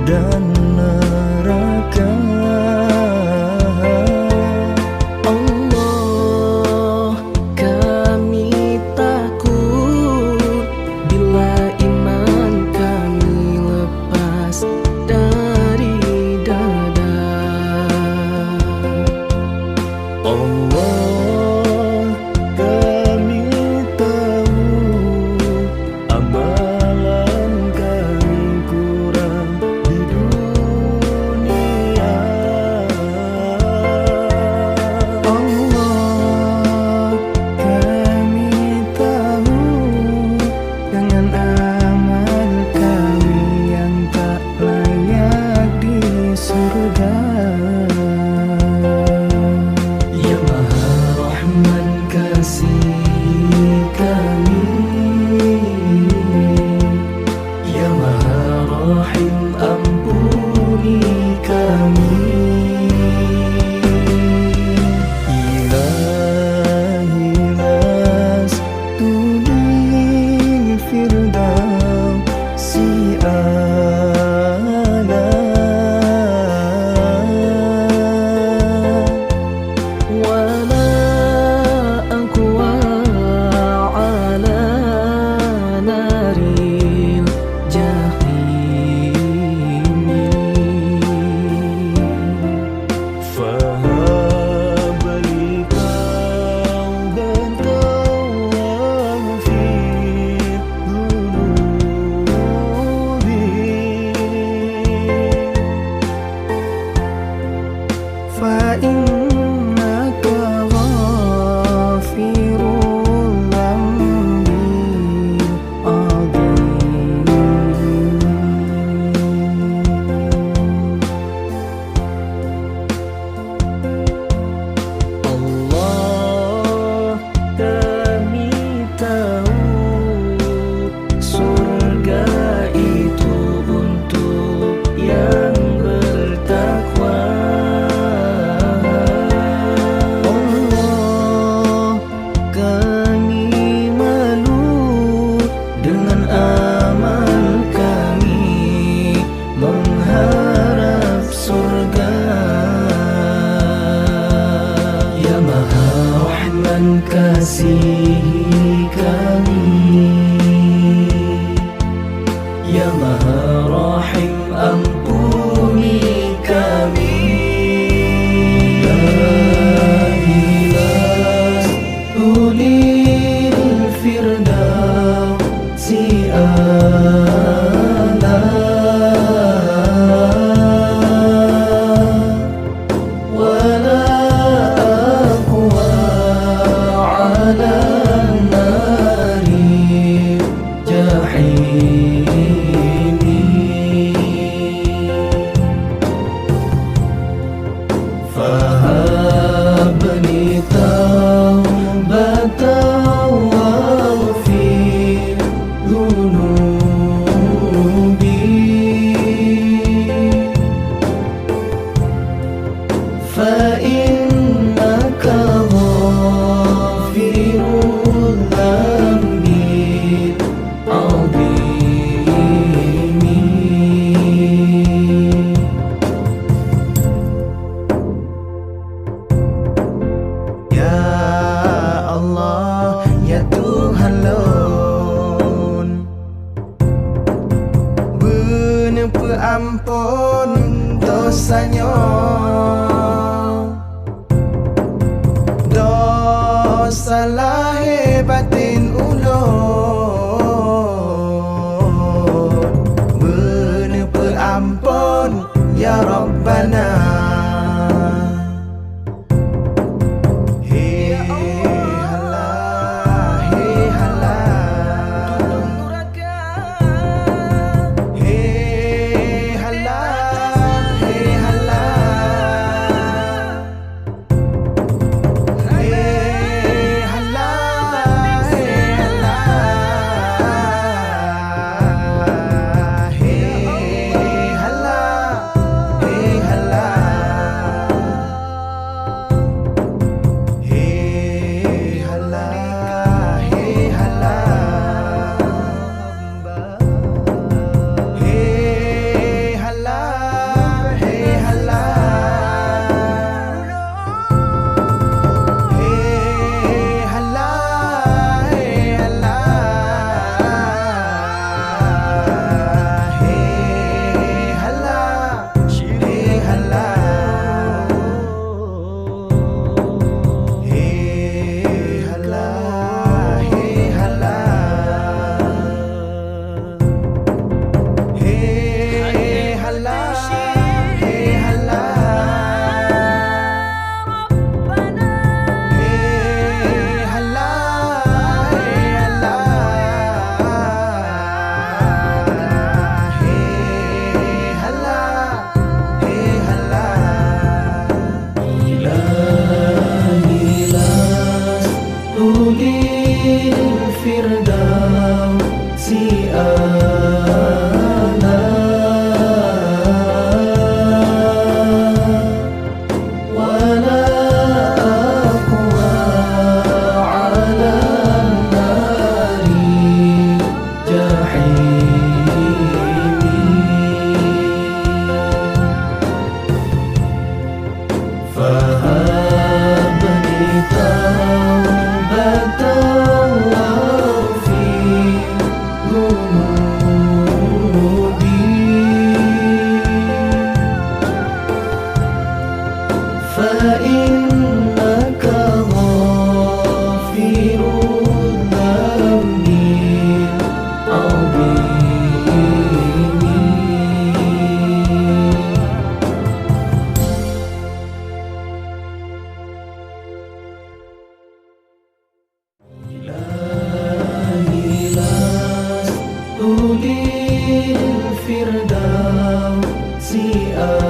dan neraka. Allah, kami takut bila iman kami lepas dari dada. Allah, kami tahu amalan kami kurang di dunia. Allah, kami tahu dengan amal kami yang tak layak di surga. Ya Maha Rahman, kasihi kami. Ya Maha Rahim, ampuni kami. Ilahi nastudil firdausi a'la. Wala aqwa ala naril jahim. Fahab li tawbatan fi dhunubi. Fa innaka ghafirul dhanbil adhim. Allah, kami tahu surga itu untuk yang bertakwa. Allah, kami malu dengan amal kami mengharap surga. Ya Maha Rahman, kasihi kami. Ya Maha Rahim, ampuni kami. La ilaha ulil firdausi a'la. Wala aqwa ala naril jahim. Fahab li tawbatan waghfir dhunubi. Fa innaka ghafirul dhanbil adhim. Ya Allah, ya Tuhan lon, bener peampun dosanya. Dosa lahir batin ulun, bener peampun ya Rabbana. sia